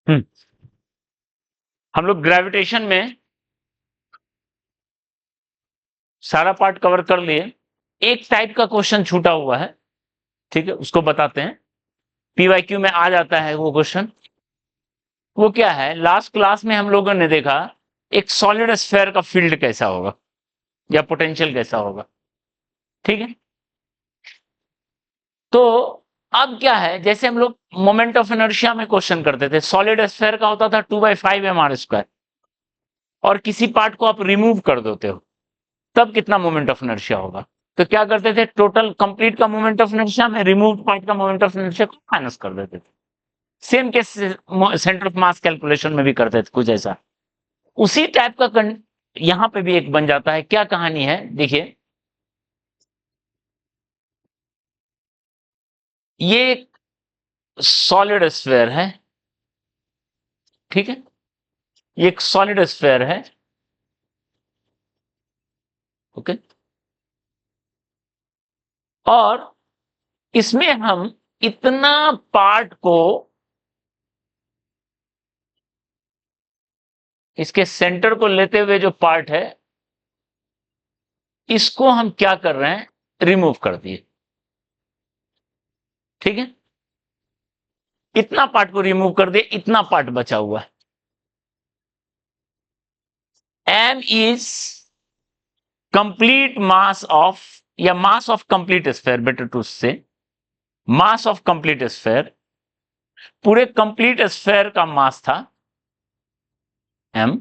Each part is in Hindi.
हम्म हम लोग ग्रेविटेशन में सारा पार्ट कवर कर लिए। एक टाइप का क्वेश्चन छूटा हुआ है, ठीक है, उसको बताते हैं। पीवाईक्यू में आ जाता है वो क्वेश्चन। वो क्या है, लास्ट क्लास में हम लोगों ने देखा एक सॉलिड स्फेयर का फील्ड कैसा होगा या पोटेंशियल कैसा होगा, ठीक है। तो अब क्या है, जैसे हम लोग मोमेंट ऑफ इनर्शिया में क्वेश्चन करते थे, सॉलिड स्फेयर का होता था 2/5 mr², और किसी पार्ट को आप रिमूव कर देते हो तब कितना मोमेंट ऑफ इनर्शिया होगा। तो क्या करते थे, टोटल कंप्लीट का मोमेंट ऑफ इनर्शिया में रिमूव पार्ट का मोमेंट ऑफ इनर्शिया को माइनस कर देते थे। Same case centre of mass calculation में भी करते थे कुछ ऐसा। उसी टाइप का यहां पे भी एक बन जाता है। क्या कहानी है देखिए, ये एक सॉलिड स्फेयर है, ठीक है, ये एक सॉलिड स्फेयर है, ओके। और इसमें हम इतना पार्ट को, इसके सेंटर को लेते हुए जो पार्ट है, इसको हम क्या कर रहे हैं, रिमूव कर दिए, ठीक है। इतना पार्ट को रिमूव कर दिए, इतना पार्ट बचा हुआ है। m is complete mass of, या mass of complete sphere, better to say mass of complete sphere. पूरे कंप्लीट स्फेयर का मास था m।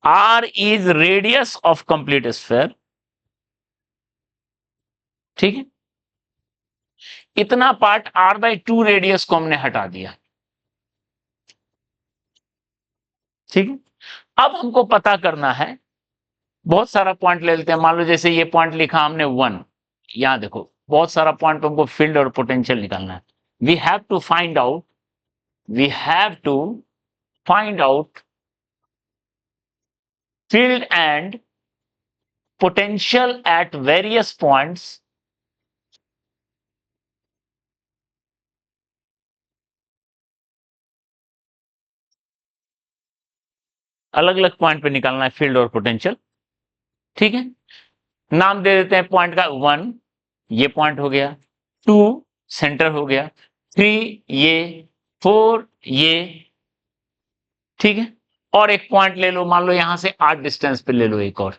r is radius of complete sphere, ठीक है। इतना पार्ट r/2 रेडियस को हमने हटा दिया, ठीक है। अब हमको पता करना है, बहुत सारा पॉइंट ले लेते हैं। मान लो जैसे ये पॉइंट लिखा हमने 1, यहां देखो बहुत सारा पॉइंट पे हमको फील्ड और पोटेंशियल निकालना है। We have to find out, we have to find out field and potential at various points अलग अलग पॉइंट पे निकालना है फील्ड और पोटेंशियल, ठीक है। नाम दे देते हैं पॉइंट का। 1 ये पॉइंट हो गया, 2 सेंटर हो गया, 3 ये, 4 ये, ठीक है। और एक पॉइंट ले लो, मान लो यहां से 8 डिस्टेंस पे ले लो एक और,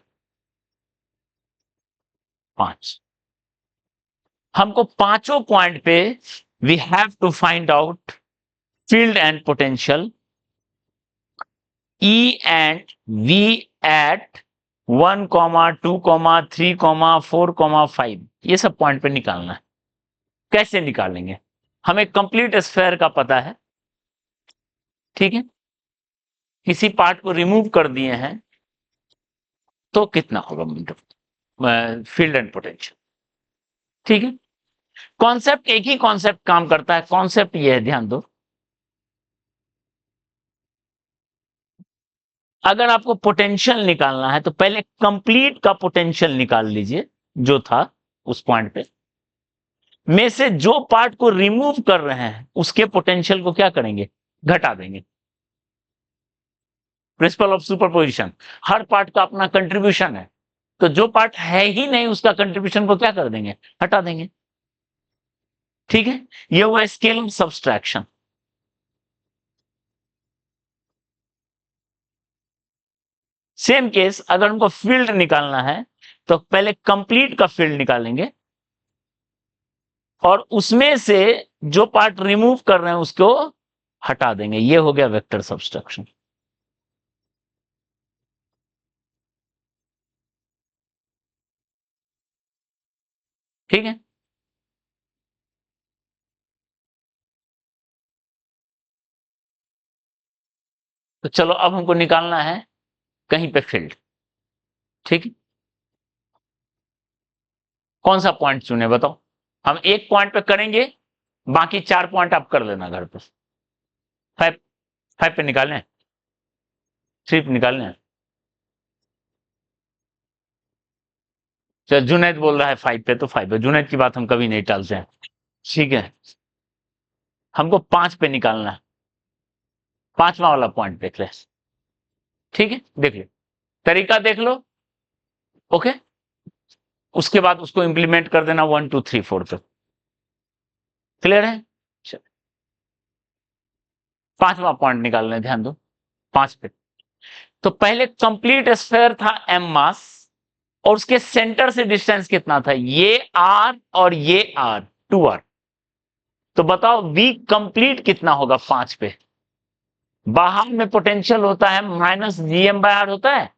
5। हमको पांचों पॉइंट पे we have to find out field and potential E and V at 1, 2, 3, 4, 5, ये सब पॉइंट पे निकालना है। कैसे निकालेंगे, हमें कंप्लीट स्फेयर का पता है, ठीक है। किसी पार्ट को रिमूव कर दिए हैं तो कितना होगा फील्ड एंड पोटेंशियल, ठीक है। कॉन्सेप्ट एक ही कॉन्सेप्ट काम करता है। कॉन्सेप्ट ये है, ध्यान दो, अगर आपको पोटेंशियल निकालना है तो पहले कंप्लीट का पोटेंशियल निकाल लीजिए जो था उस पॉइंट पे, में से जो पार्ट को रिमूव कर रहे हैं उसके पोटेंशियल को क्या करेंगे, घटा देंगे। Principle of superposition, her part का अपना कंट्रीब्यूशन है, तो जो पार्ट है ही नहीं उसका कंट्रीब्यूशन को क्या कर देंगे, हटा देंगे, ठीक है। ये हुआ scale of subtraction. Same case अगर हमको फील्ड निकालना है तो पहले कंप्लीट का फील्ड निकालेंगे और उसमें से जो पार्ट रिमूव कर रहे हैं उसको हटा देंगे। ये हो गया वेक्टर सब्सट्रैक्शन, ठीक है। तो चलो अब हमको निकालना है कहीं पे फील्ड, ठीक है। कौन सा पॉइंट चुने बताओ, हम एक पॉइंट पे करेंगे, बाकी 4 पॉइंट आप कर लेना घर पे। 5 5 पे निकालने हैं, 3 पे निकालने हैं। चल जुनैद बोल रहा है 5 पे, तो 5 पे। जुनैद की बात हम कभी नहीं टालते हैं, ठीक है। हमको 5 पे निकालना है, पांचवा वाला पॉइंट देख ले, ठीक है, देख लो, तरीका देख लो, ओके, उसके बाद उसको इंप्लीमेंट कर देना 1 2 3 4 पे। क्लियर है? पांचवा पॉइंट निकालने, ध्यान दो 5 पे। तो पहले कंप्लीट स्फेयर था m मास, और उसके सेंटर से डिस्टेंस कितना था, ये r और ये r, 2r। तो बताओ v कंप्लीट कितना होगा 5 पे? बाहर में पोटेंशियल होता है -gm/r होता है,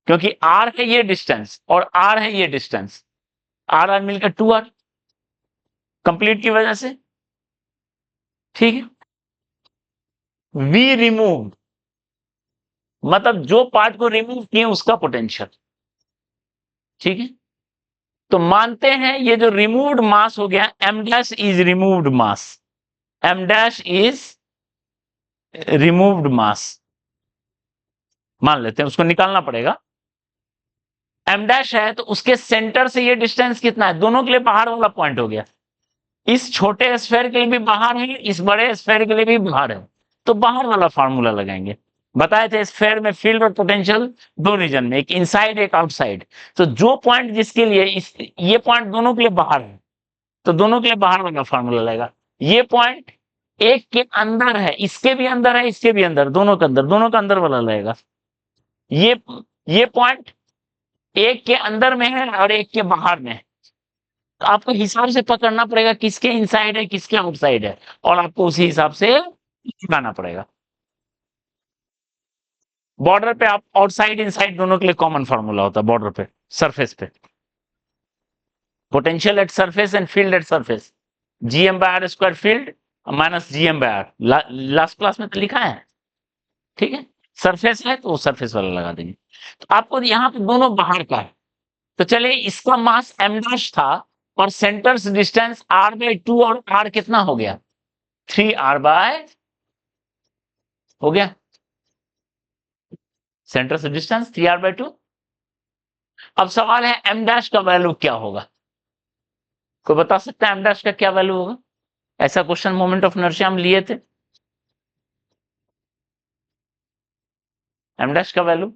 क्योंकि r है ये डिस्टेंस और r है ये डिस्टेंस, r r मिलकर 2r कंप्लीट की वजह से, ठीक है। v रिमूव मतलब जो पार्ट को रिमूव किए उसका पोटेंशियल, ठीक है। तो मानते हैं ये जो रिमूव्ड मास हो गया, m dash is removed mass, m dash is removed mass, मान लेते हैं, उसको निकालना पड़ेगा। m डैश है तो उसके सेंटर से ये डिस्टेंस कितना है, दोनों के लिए बाहर वाला पॉइंट हो गया, इस छोटे स्फेयर के लिए भी बाहर है, इस बड़े स्फेयर के लिए भी बाहर है, तो बाहर वाला फार्मूला लगाएंगे। बताए थे स्फेयर में फील्ड और पोटेंशियल दो रीजन में, एक इनसाइड एक आउटसाइड, तो जो पॉइंट जिसके लिए ये पॉइंट दोनों के लिए बाहर है, तो दोनों के लिए बाहर वाला फार्मूला लगेगा। ये पॉइंट एक के अंदर है, इसके भी अंदर है, इसके भी अंदर, दोनों के अंदर, दोनों का अंदर वाला लगेगा। ये पॉइंट एक के अंदर में है और एक के बाहर में है, तो आपको हिसाब से पकड़ना पड़ेगा किसके इनसाइड है किसके आउटसाइड है, और आपको उसी हिसाब से लगाना पड़ेगा। बॉर्डर पे आप आउटसाइड इनसाइड दोनों के लिए कॉमन फार्मूला होता है, बॉर्डर पे, सरफेस पे, potential at surface and field at surface, gm/r square field minus gm/r, last class में तो लिखा है, ठीक है। सरफेस है तो वो सरफेस वाला लगा देंगे। तो आपको यहाँ पे दोनों बाहर का है, तो चलिए इसका मास m डैश था और सेंटर से डिस्टेंस r/2, और r कितना हो गया, 3r/, हो गया, सेंटर से डिस्टेंस 3r/2। अब सवाल है m डैश का वैल्यू क्या होगा, कोई बता सकता है m डैश का क्या वैल्यू होगा? ऐसा क्वेश्चन मोमेंट ऑफ इनर्शिया हम लिए थे, m डैश का वैल्यू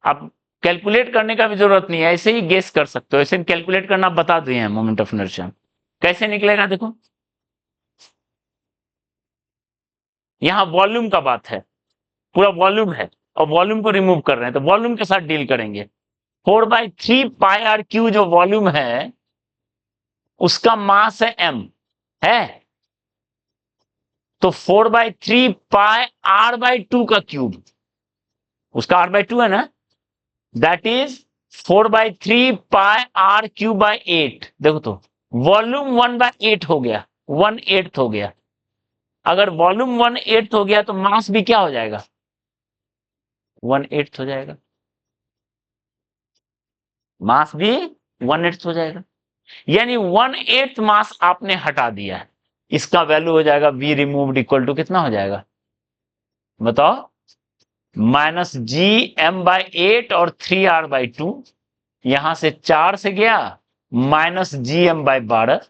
आप कैलकुलेट करने का भी जरूरत नहीं है, ऐसे ही गेस कर सकते हो, ऐसे कैलकुलेट करना बता दिए हैं मोमेंट ऑफ इनर्शिया, कैसे निकलेगा देखो। यहां वॉल्यूम का बात है, पूरा वॉल्यूम है और वॉल्यूम को रिमूव कर रहे हैं, तो वॉल्यूम के साथ डील करेंगे। 4/3πr3 जो वॉल्यूम है उसका मास है m, है, तो 4/3πr/2 का क्यूब, उसका r/2 है ना, दैट इज 4/3πr3/8। देखो तो वॉल्यूम 1/8 हो गया, 1/8 हो गया। अगर वॉल्यूम 1/8 हो गया तो मास भी क्या हो जाएगा, 1/8 हो जाएगा, मास भी 1/8 हो जाएगा, यानी 1/8 मास आपने हटा दिया है, इसका वैल्यू हो जाएगा v रिमूव्ड इक्वल टू कितना हो जाएगा बताओ, -gm/8 और 3r/2, यहां से 4 से गया -gm/12,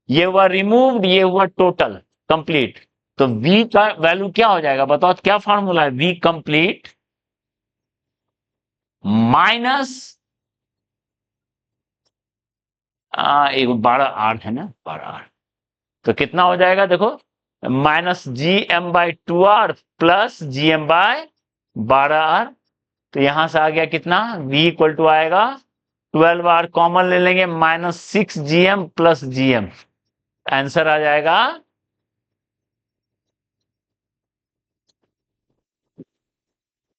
ये हुआ रिमूव्ड, ये हुआ टोटल कंप्लीट। तो v का वैल्यू क्या हो जाएगा बताओ, क्या फॉर्मूला है, v कंप्लीट माइनस एक 12r है ना, 12r, तो कितना हो जाएगा देखो, -gm/2r प्लस gm/12r, तो यहां से आ गया कितना, v इक्वल टू आएगा 12r, कॉमन ले लेंगे, -6gm प्लस gm, आंसर आ जाएगा,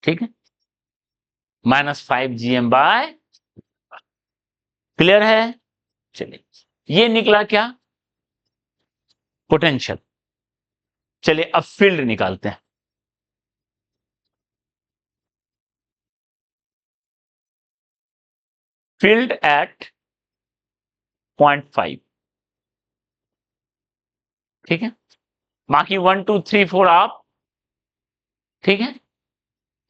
ठीक है, -5gm/, क्लियर है? चलिए, ये निकला क्या, पोटेंशियल। चलिए अब फील्ड निकालते हैं। फील्ड एट 0.5, ठीक है, बाकी 1 2 3 4 आप, ठीक है,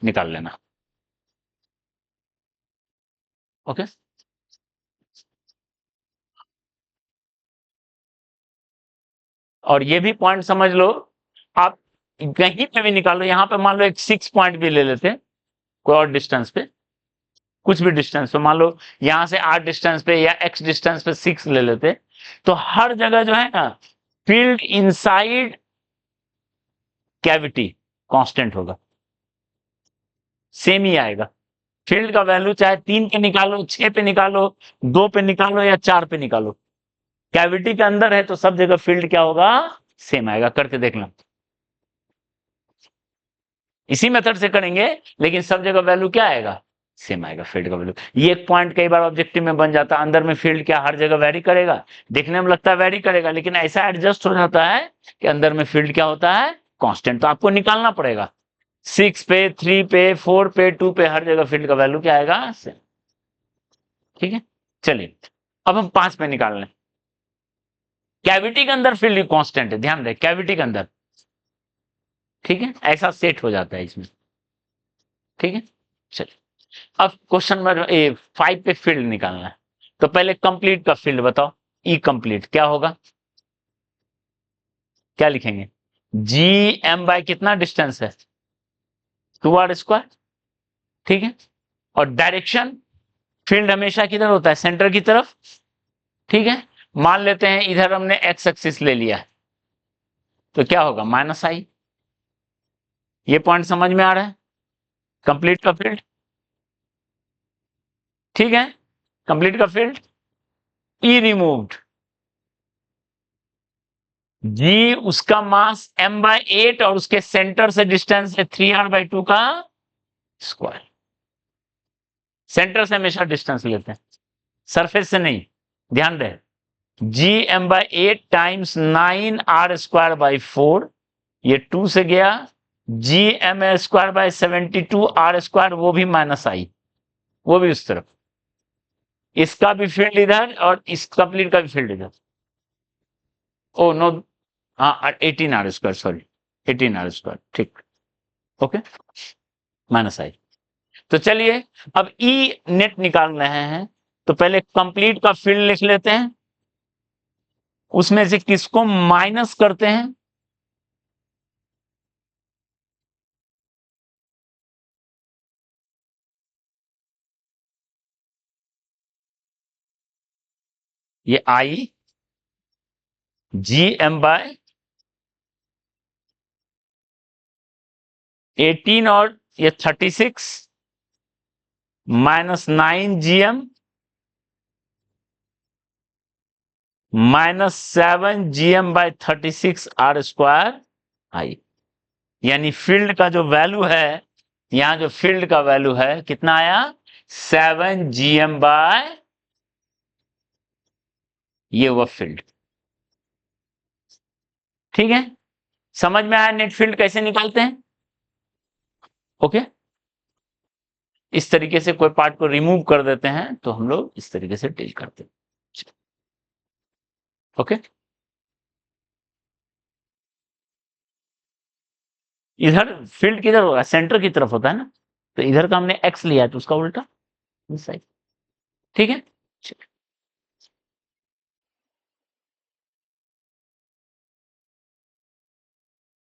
निकाल लेना, ओके। और ये भी पॉइंट समझ लो, आप कहीं पे भी निकालो, यहाँ पे मान लो एक 6 पॉइंट भी ले लेते हैं कोई और डिस्टेंस पे, कुछ भी डिस्टेंस पे, मान लो यहाँ से 8 डिस्टेंस पे या x डिस्टेंस पे 6 ले लेते, तो हर जगह जो है ना फील्ड इनसाइड कैविटी कांस्टेंट होगा, सेम ही आएगा। फील्ड का वैल्यू चाहे 3 पे निकालो, 6 पे निकालो, 2 पे निकालो या 4 पे निकालो, कैविटी के अंदर है तो सब जगह फील्ड क्या होगा, सेम आएगा। करके देखना, इसी मेथड से करेंगे लेकिन सब जगह वैल्यू क्या आएगा, सेम आएगा फील्ड का वैल्यू। ये एक पॉइंट कई बार ऑब्जेक्टिव में बन जाता है, अंदर में फील्ड क्या हर जगह वेरी करेगा, देखने में लगता है वेरी करेगा, लेकिन ऐसा एडजस्ट हो जाता है कि अंदर में फील्ड क्या होता है, कांस्टेंट। तो आपको निकालना पड़ेगा 6 पे, 3 पे, 4 पे, 2 पे, हर जगह फील्ड का वैल्यू क्या आएगा, सेम। ठीक है, चलिए अब हम 5 पे निकाल लें। कैविटी के अंदर फील्ड कांस्टेंट है, ध्यान दें, कैविटी के अंदर। ठीक है, ऐसा सेट हो जाता है इसमें। ठीक है, चलिए अब क्वेश्चन नंबर 5 पे फील्ड निकालना है। तो पहले कंप्लीट का फील्ड बताओ, ई कंप्लीट क्या होगा, क्या लिखेंगे, जी एम बाय कितना डिस्टेंस है, 2r²। ठीक है, और डायरेक्शन, फील्ड हमेशा किधर होता है, सेंटर की तरफ। ठीक है, मान लेते हैं इधर हमने एक्स एक्सिस ले लिया है, तो क्या होगा, -i। ये पॉइंट समझ में आ रहा है, कंप्लीट का फील्ड। ठीक है, कंप्लीट का फील्ड, ई रिमूव्ड, जी उसका मास m/8 और उसके सेंटर से डिस्टेंस है 3r/2 का स्क्वायर। सेंटर से हमेशा डिस्टेंस लेते हैं, सरफेस से नहीं, ध्यान दें। जी m/8 टाइम्स 9r²/4, ये 2 से गया, जी m²/72 r², वो भी -i, वो भी उस तरफ, इसका भी फील्ड इधर और इस कंप्लीट का भी फील्ड इधर। ओ नो, हाँ 18r², सॉरी 18r², ठीक, ओके, -i। तो चलिए अब ई नेट निकाल रहे हैं, तो पहले कंप्लीट का फील्ड लिख लेते हैं, उसमें से किसको माइनस करते हैं, ये आई जी m/18 और ये 36 -9 GM -7 GM/36r²i। यानी फील्ड का जो वैल्यू है, यहां जो फील्ड का वैल्यू है कितना आया, 7 GM बाय, ये हुआ फील्ड। ठीक है, समझ में आया नेट फील्ड कैसे निकालते हैं। ओके, इस तरीके से कोई पार्ट को रिमूव कर देते हैं तो हम लोग इस तरीके से डील करते हैं। ओके, इधर फील्ड किधर होगा, सेंटर की तरफ होता है ना, तो इधर का हमने एक्स लिया है तो उसका उल्टा इस साइड। ठीक है,